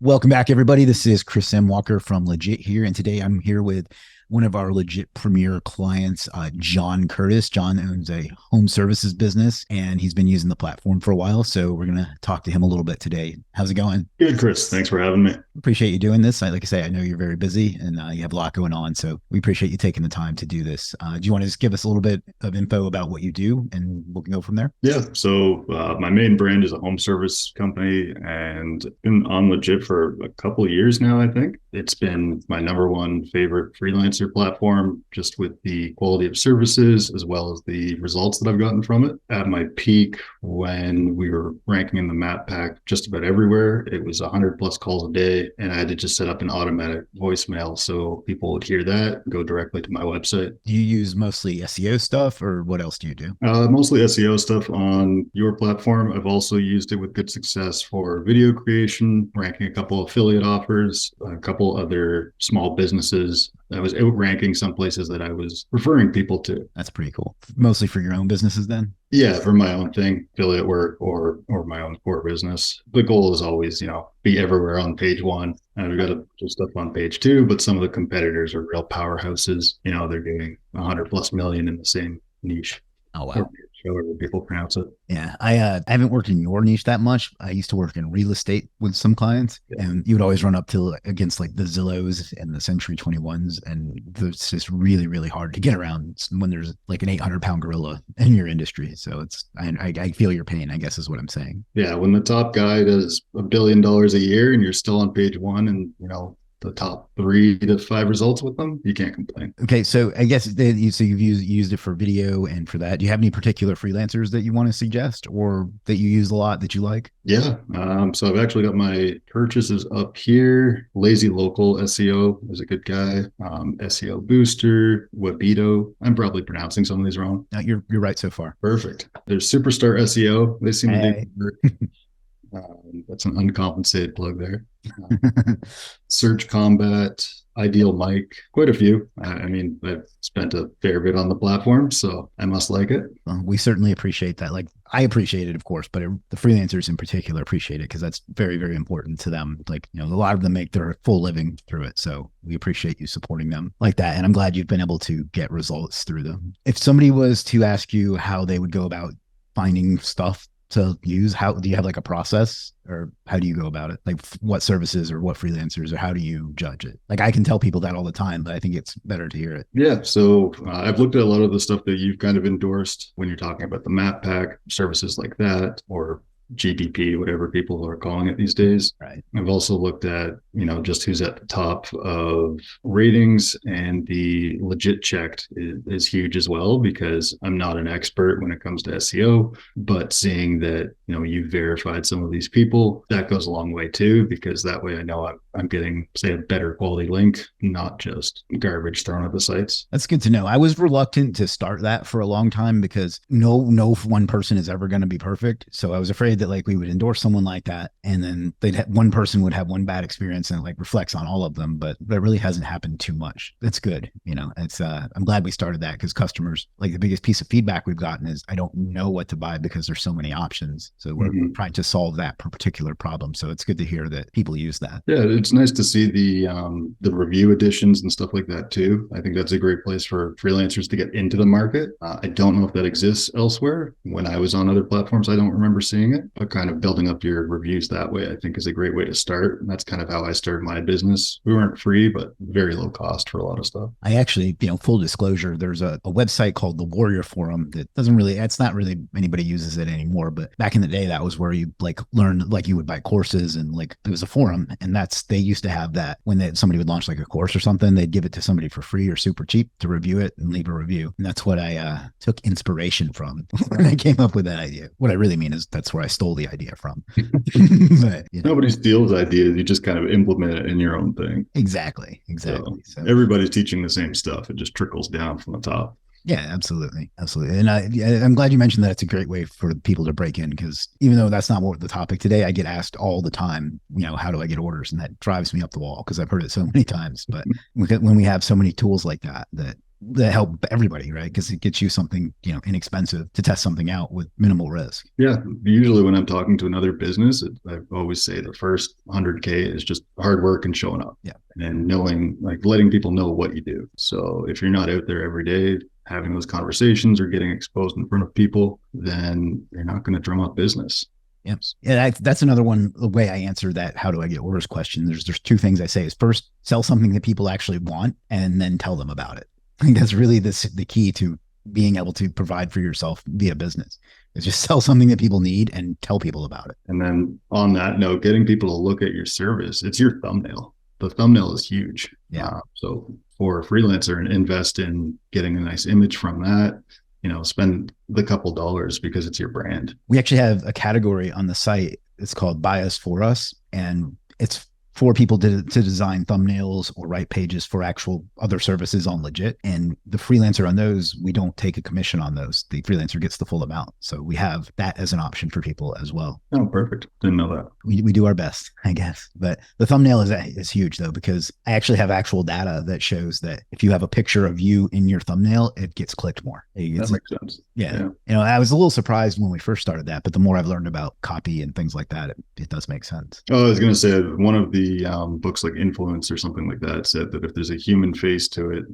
Welcome back, everybody. This is Chris M. Walker from Legiit here, and today I'm here with one of our Legiit premier clients, John Curtis. John owns a home services business, and he's been using the platform for a while, so we're going to talk to him a little bit today. How's it going? Good, Chris. Thanks for having me. Appreciate you doing this. Like I say, I know you're very busy and you have a lot going on, so we appreciate you taking the time to do this. Do you want to just give us a little bit of info about what you do, and we can go from there? My main brand is a home service company and been on Legit for a couple of years now, I think. It's been my number one favorite freelancer platform, just with the quality of services as well as the results that I've gotten from it. At my peak, when we were ranking in the map pack just about everywhere, it was 100 plus calls a day, and I had to just set up an automatic voicemail so people would hear that, go directly to my website. Do you use mostly SEO stuff, or what else do you do? Mostly SEO stuff on your platform. I've also used it with good success for video creation, ranking a couple affiliate offers, a couple other small businesses. I was outranking some places that I was referring people to. That's pretty cool. Mostly for your own businesses, then? Yeah, for my own thing, affiliate work or my own core business. The goal is always, be everywhere on page one. And we've got a bunch of stuff on page two, but some of the competitors are real powerhouses. They're doing 100 plus million in the same niche. Oh, wow. However people pronounce it. Yeah, I haven't worked in your niche that much. I used to work in real estate with some clients, and you would always run up to against like the Zillows and the Century 21s, and it's just really, really hard to get around when there's like an 800-pound gorilla in your industry. So I feel your pain, I guess is what I'm saying. Yeah, when the top guy does $1 billion a year and you're still on page one, and the top 3 to 5 results with them, you can't complain. Okay, so I guess you've used it for video and for that. Do you have any particular freelancers that you want to suggest or that you use a lot that you like? Yeah, so I've actually got my purchases up here. Lazy Local SEO is a good guy. SEO Booster, Webito. I'm probably pronouncing some of these wrong. No, you're right so far. Perfect. There's Superstar SEO. They seem to Hey. do. That's an uncompensated plug there. Search Combat, Ideal Mic, quite a few. I've spent a fair bit on the platform, so I must like it. Well, we certainly appreciate that. Like, I appreciate it, of course, but the freelancers in particular appreciate it because that's very, very important to them. Like, a lot of them make their full living through it. So we appreciate you supporting them like that. And I'm glad you've been able to get results through them. If somebody was to ask you how they would go about finding stuff to use, how do you have like a process, or how do you go about it? Like what services or what freelancers, or how do you judge it? Like I can tell people that all the time, but I think it's better to hear it. Yeah, so I've looked at a lot of the stuff that you've kind of endorsed when you're talking about the map pack services like that, or GPP, whatever people are calling it these days. Right. I've also looked at, just who's at the top of ratings, and the legit checked is huge as well, because I'm not an expert when it comes to SEO, but seeing that, you've verified some of these people, that goes a long way too, because that way I know I'm getting, say, a better quality link, not just garbage thrown at the sites. That's good to know. I was reluctant to start that for a long time because no one person is ever going to be perfect. So I was afraid that like we would endorse someone like that, and then one person would have one bad experience and it like reflects on all of them. But that really hasn't happened too much. That's good. I'm glad we started that, because customers, like, the biggest piece of feedback we've gotten is I don't know what to buy because there's so many options. So we're trying to solve that particular problem. So it's good to hear that people use that. Yeah, it's nice to see the review editions and stuff like that too. I think that's a great place for freelancers to get into the market. I don't know if that exists elsewhere. When I was on other platforms, I don't remember seeing it, but kind of building up your reviews that way, I think, is a great way to start. And that's kind of how I started my business. We weren't free, but very low cost for a lot of stuff. I actually, full disclosure, there's a website called the Warrior Forum that it's not really anybody uses it anymore. But back in the day, that was where you like learn, like you would buy courses, and like it was a forum. And they used to have that when somebody would launch like a course or something, they'd give it to somebody for free or super cheap to review it and leave a review. And that's what I took inspiration from when I came up with that idea. What I really mean is that's where I stole the idea from. But, nobody steals ideas. You just kind of implement it in your own thing. Exactly. So everybody's teaching the same stuff. It just trickles down from the top. Yeah, absolutely. And I'm glad you mentioned that. It's a great way for people to break in, because even though that's not what the topic today, I get asked all the time, how do I get orders? And that drives me up the wall because I've heard it so many times. But when we have so many tools like that that help everybody, right? Because it gets you something, inexpensive to test something out with minimal risk. Yeah, usually when I'm talking to another business, I always say the first 100K is just hard work and showing up Yeah. and knowing, like letting people know what you do. So if you're not out there every day having those conversations or getting exposed in front of people, then you're not going to drum up business. Yeah. Yeah. That's another one, the way I answer that. How do I get orders question? There's two things I say is first, sell something that people actually want and then tell them about it. I think that's really the key to being able to provide for yourself via business is just sell something that people need and tell people about it. And then on that note, getting people to look at your service, it's your thumbnail. The thumbnail is huge. Yeah. So for a freelancer and invest in getting a nice image from that, spend the couple dollars because it's your brand. We actually have a category on the site. It's called Buy Us For Us. And it's for people to design thumbnails or write pages for actual other services on Legiit. And the freelancer on those, we don't take a commission on those. The freelancer gets the full amount. So we have that as an option for people as well. Oh, perfect. Didn't know that. We do our best, I guess. But the thumbnail is huge, though, because I actually have actual data that shows that if you have a picture of you in your thumbnail, it gets clicked more. That makes sense. Yeah. I was a little surprised when we first started that, but the more I've learned about copy and things like that, it does make sense. Oh, I was going to say one of the books like Influence or something like that said that if there's a human face to it,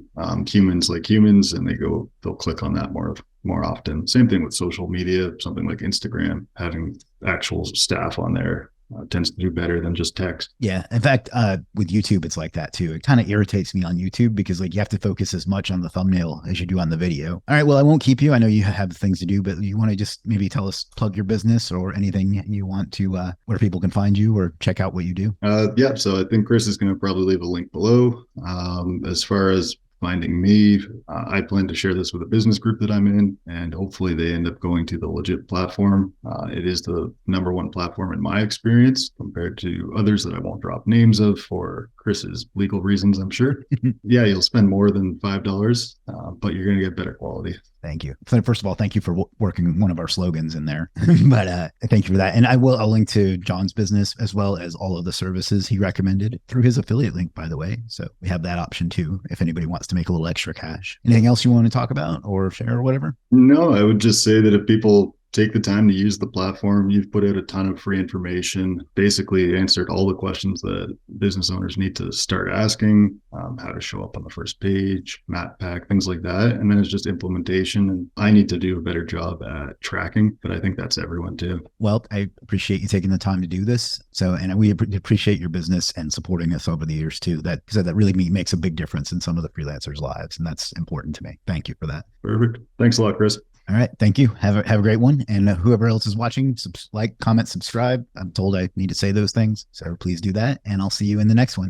humans like humans, and they'll click on that more often. Same thing with social media, something like Instagram, having actual staff on there tends to do better than just text. Yeah. In fact, with YouTube, it's like that too. It kind of irritates me on YouTube because like you have to focus as much on the thumbnail as you do on the video. All right. Well, I won't keep you. I know you have things to do, but you want to just maybe plug your business or anything you want to, where people can find you or check out what you do. Yeah. So I think Chris is going to probably leave a link below. As far as finding me, I plan to share this with a business group that I'm in, and hopefully they end up going to the Legiit platform. It is the number one platform in my experience compared to others that I won't drop names of for Chris's legal reasons, I'm sure. Yeah, you'll spend more than $5, but you're going to get better quality. Thank you. First of all, thank you for working one of our slogans in there. But thank you for that. And I'll link to John's business as well as all of the services he recommended through his affiliate link, by the way. So we have that option too, if anybody wants to make a little extra cash. Anything else you want to talk about or share or whatever? No, I would just say that if people take the time to use the platform, you've put out a ton of free information, basically answered all the questions that business owners need to start asking, how to show up on the first page, map pack, things like that. And then it's just implementation. And I need to do a better job at tracking, but I think that's everyone too. Well, I appreciate you taking the time to do this. So, and we appreciate your business and supporting us over the years too. That really makes a big difference in some of the freelancers' lives. And that's important to me. Thank you for that. Perfect. Thanks a lot, Chris. All right. Thank you. Have a great one. And whoever else is watching, like, comment, subscribe. I'm told I need to say those things. So please do that. And I'll see you in the next one.